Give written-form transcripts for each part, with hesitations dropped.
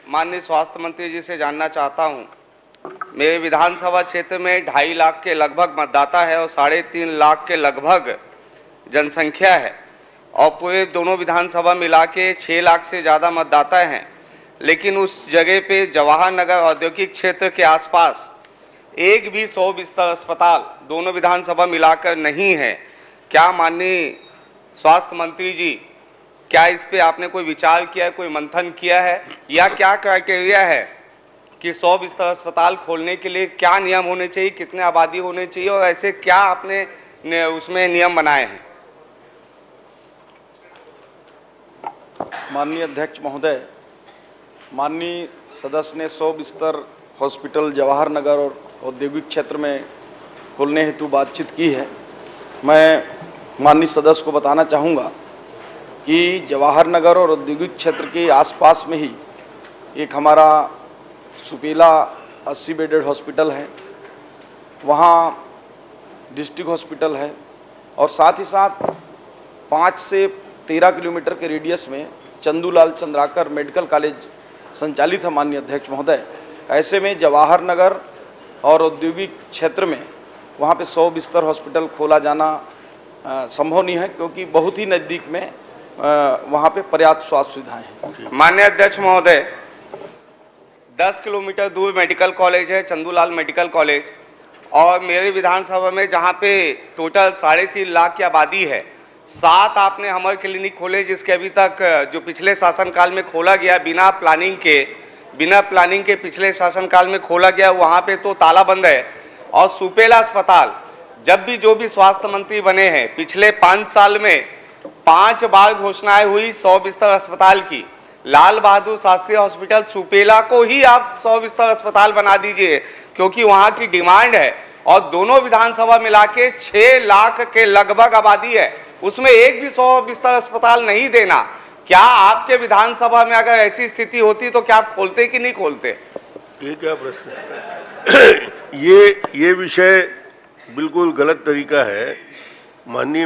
माननीय स्वास्थ्य मंत्री जी से जानना चाहता हूं। मेरे विधानसभा क्षेत्र में 2.5 लाख के लगभग मतदाता है और 3.5 लाख के लगभग जनसंख्या है और पूरे दोनों विधानसभा मिला के 6 लाख से ज़्यादा मतदाता हैं। लेकिन उस जगह पे जवाहर नगर औद्योगिक क्षेत्र के आसपास एक भी 100 बिस्तर अस्पताल दोनों विधानसभा मिलाकर नहीं है। क्या माननीय स्वास्थ्य मंत्री जी, क्या इस पे आपने कोई विचार किया है, कोई मंथन किया है, या क्या क्राइटेरिया है कि 100 बिस्तर अस्पताल खोलने के लिए क्या नियम होने चाहिए, कितने आबादी होने चाहिए, और ऐसे क्या आपने उसमें नियम बनाए हैं? माननीय अध्यक्ष महोदय, माननीय सदस्य ने 100 बिस्तर हॉस्पिटल जवाहर नगर और औद्योगिक क्षेत्र में खोलने हेतु बातचीत की है। मैं माननीय सदस्य को बताना चाहूँगा कि जवाहर नगर और औद्योगिक क्षेत्र के आसपास में ही एक हमारा सुपेला 80 बेडेड हॉस्पिटल है, वहाँ डिस्ट्रिक्ट हॉस्पिटल है, और साथ ही साथ 5 से 13 किलोमीटर के रेडियस में चंदूलाल चंद्राकर मेडिकल कॉलेज संचालित है। माननीय अध्यक्ष महोदय, ऐसे में जवाहर नगर और औद्योगिक क्षेत्र में वहाँ पे 100 बिस्तर हॉस्पिटल खोला जाना संभव नहीं है, क्योंकि बहुत ही नज़दीक में वहाँ पे पर्याप्त स्वास्थ्य सुविधाएं हैं। माननीय अध्यक्ष महोदय, 10 किलोमीटर दूर मेडिकल कॉलेज है, चंदूलाल मेडिकल कॉलेज, और मेरे विधानसभा में जहाँ पे टोटल 3.5 लाख की आबादी है, 7 आपने हमर क्लिनिक खोले, जिसके अभी तक जो पिछले शासनकाल में खोला गया बिना प्लानिंग के पिछले शासनकाल में खोला गया, वहाँ पे तो ताला बंद है। और सुपेला अस्पताल, जब भी जो भी स्वास्थ्य मंत्री बने हैं पिछले 5 साल में 5 बार घोषणाएं हुई 100 बिस्तर अस्पताल की। लाल बहादुर शास्त्री हॉस्पिटल सुपेला को ही आप 100 बिस्तर अस्पताल बना दीजिए, क्योंकि वहाँ की डिमांड है, और दोनों विधानसभा मिला के 6 लाख के लगभग आबादी है, उसमें एक भी 100 बिस्तर अस्पताल नहीं देना। क्या आपके विधानसभा में अगर ऐसी स्थिति होती तो क्या आप खोलते कि नहीं खोलते? ये क्या प्रश्न है? ये विषय बिल्कुल गलत तरीका है। माननीय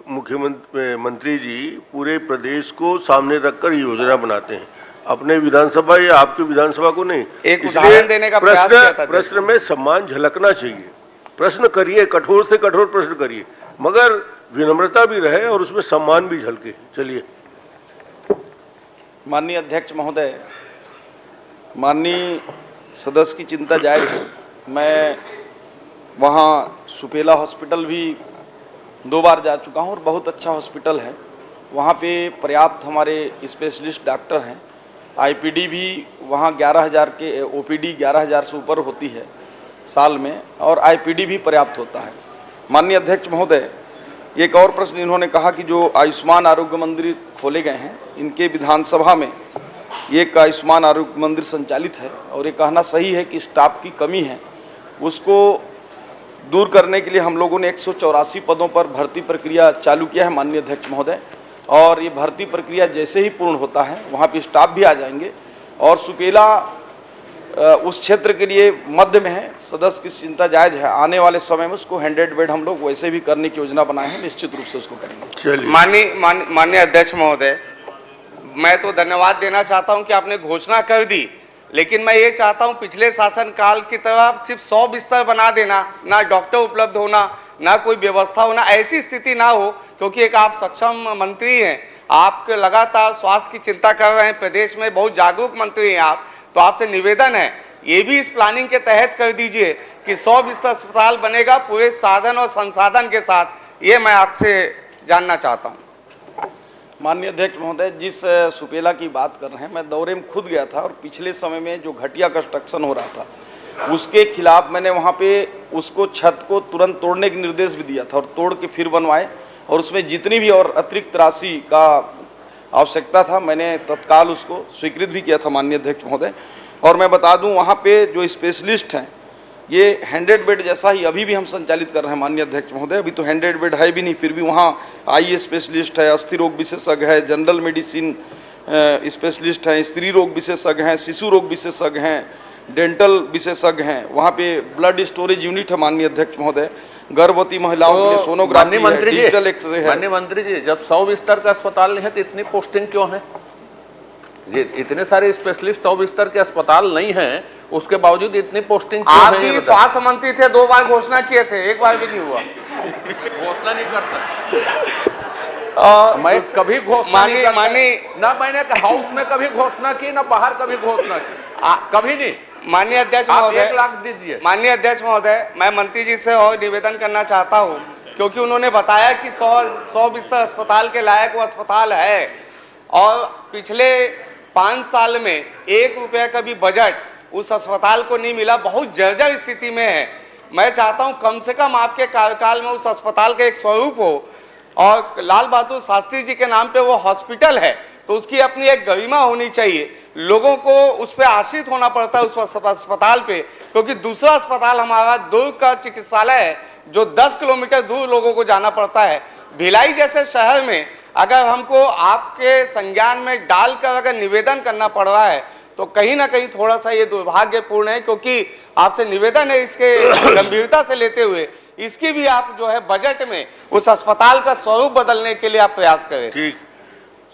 मुख्यमंत्री जी पूरे प्रदेश को सामने रखकर योजना बनाते हैं, अपने विधानसभा या आपके विधानसभा को नहीं। एक उदाहरण देने का प्रयास किया था। प्रश्न में सम्मान झलकना चाहिए। प्रश्न करिए, कठोर से कठोर प्रश्न करिए, मगर विनम्रता भी रहे और उसमें सम्मान भी झलके। चलिए। माननीय अध्यक्ष महोदय, माननीय सदस्य की चिंता जायज़ है। मैं वहाँ सुपेला हॉस्पिटल भी 2 बार जा चुका हूँ और बहुत अच्छा हॉस्पिटल है। वहाँ पे पर्याप्त हमारे स्पेशलिस्ट डॉक्टर हैं। आईपीडी भी वहाँ 11,000 के ओपीडी 11,000 से ऊपर होती है साल में, और आईपीडी भी पर्याप्त होता है। माननीय अध्यक्ष महोदय, एक और प्रश्न इन्होंने कहा कि जो आयुष्मान आरोग्य मंदिर खोले गए हैं, इनके विधानसभा में एक आयुष्मान आरोग्य मंदिर संचालित है, और ये कहना सही है कि स्टाफ की कमी है, उसको दूर करने के लिए हम लोगों ने 184 पदों पर भर्ती प्रक्रिया चालू किया है। माननीय अध्यक्ष महोदय, और ये भर्ती प्रक्रिया जैसे ही पूर्ण होता है वहाँ पे स्टाफ भी आ जाएंगे, और सुपेला उस क्षेत्र के लिए मध्य में है। सदस्य की चिंता जायज़ है, आने वाले समय में उसको 100 बेड हम लोग वैसे भी करने की योजना बनाए हैं, निश्चित रूप से उसको करेंगे। माननीय अध्यक्ष महोदय, मैं तो धन्यवाद देना चाहता हूं कि आपने घोषणा कर दी, लेकिन मैं ये चाहता हूं पिछले शासनकाल की तरह सिर्फ 100 बिस्तर बना देना, ना डॉक्टर उपलब्ध होना, ना कोई व्यवस्था होना, ऐसी स्थिति ना हो, क्योंकि एक आप सक्षम मंत्री हैं, आपके लगातार स्वास्थ्य की चिंता कर रहे हैं, प्रदेश में बहुत जागरूक मंत्री हैं आप, तो आपसे निवेदन है ये भी इस प्लानिंग के तहत कर दीजिए कि 100 बिस्तर अस्पताल बनेगा पूरे साधन और संसाधन के साथ। ये मैं आपसे जानना चाहता हूँ। माननीय अध्यक्ष महोदय, जिस सुपेला की बात कर रहे हैं, मैं दौरे में खुद गया था, और पिछले समय में जो घटिया कंस्ट्रक्शन हो रहा था उसके खिलाफ मैंने वहाँ पे उसको छत को तुरंत तोड़ने के निर्देश भी दिया था, और तोड़ के फिर बनवाए, और उसमें जितनी भी और अतिरिक्त राशि का आवश्यकता था मैंने तत्काल उसको स्वीकृत भी किया था। माननीय अध्यक्ष महोदय, और मैं बता दूं वहाँ पे जो स्पेशलिस्ट हैं, ये 100 बेड जैसा ही अभी भी हम संचालित कर रहे हैं। माननीय अध्यक्ष महोदय, अभी तो 100 बेड है भी नहीं, फिर भी वहाँ आई स्पेशलिस्ट है, अस्थि रोग विशेषज्ञ है, जनरल मेडिसिन स्पेशलिस्ट हैं, स्त्री रोग विशेषज्ञ हैं, शिशु रोग विशेषज्ञ हैं, डेंटल विशेषज्ञ हैं, वहाँ पे ब्लड स्टोरेज यूनिट है। माननीय अध्यक्ष महोदय, गर्भवती महिलाओं के लिए सोनोग्राफी है, डिजिटल एक्सरे है। माननीय मंत्री जी, जब 100 बिस्तर का अस्पताल नहीं है तो इतनी पोस्टिंग क्यों है? ये इतने सारे स्पेशलिस्ट 100 बिस्तर के अस्पताल नहीं हैं, उसके बावजूद इतनी पोस्टिंग आप क्यों है ये भी बताइए? स्वास्थ्य मंत्री थे, 2 बार घोषणा किए थे, एक बार भी नहीं हुआ। घोषणा नहीं करता और मैं कभी घोषणा मानी- नहीं करता। मानी- ना मैंने हाउस में कभी घोषणा की, ना बाहर कभी घोषणा की, कभी नहीं। माननीय अध्यक्ष आप महोदय, 1 लाख दीजिए। माननीय अध्यक्ष महोदय, मैं मंत्री जी से और निवेदन करना चाहता हूं, क्योंकि उन्होंने बताया कि 100 बिस्तर अस्पताल के लायक वो अस्पताल है, और पिछले 5 साल में 1 रुपया का भी बजट उस अस्पताल को नहीं मिला, बहुत जर्जर स्थिति में है। मैं चाहता हूं कम से कम आपके कार्यकाल में उस अस्पताल का एक स्वरूप हो, और लाल बहादुर शास्त्री जी के नाम पे वो हॉस्पिटल है, तो उसकी अपनी एक गरिमा होनी चाहिए। लोगों को उस पर आश्रित होना पड़ता है उस अस्पताल पे, क्योंकि दूसरा अस्पताल हमारा दुर्ग का चिकित्सालय है, जो 10 किलोमीटर दूर लोगों को जाना पड़ता है। भिलाई जैसे शहर में अगर हमको आपके संज्ञान में डालकर अगर निवेदन करना पड़ रहा है, तो कहीं ना कहीं थोड़ा सा ये दुर्भाग्यपूर्ण है, क्योंकि आपसे निवेदन है इसके गंभीरता से लेते हुए इसकी भी आप जो है बजट में उस अस्पताल का स्वरूप बदलने के लिए आप प्रयास करें। ठीक।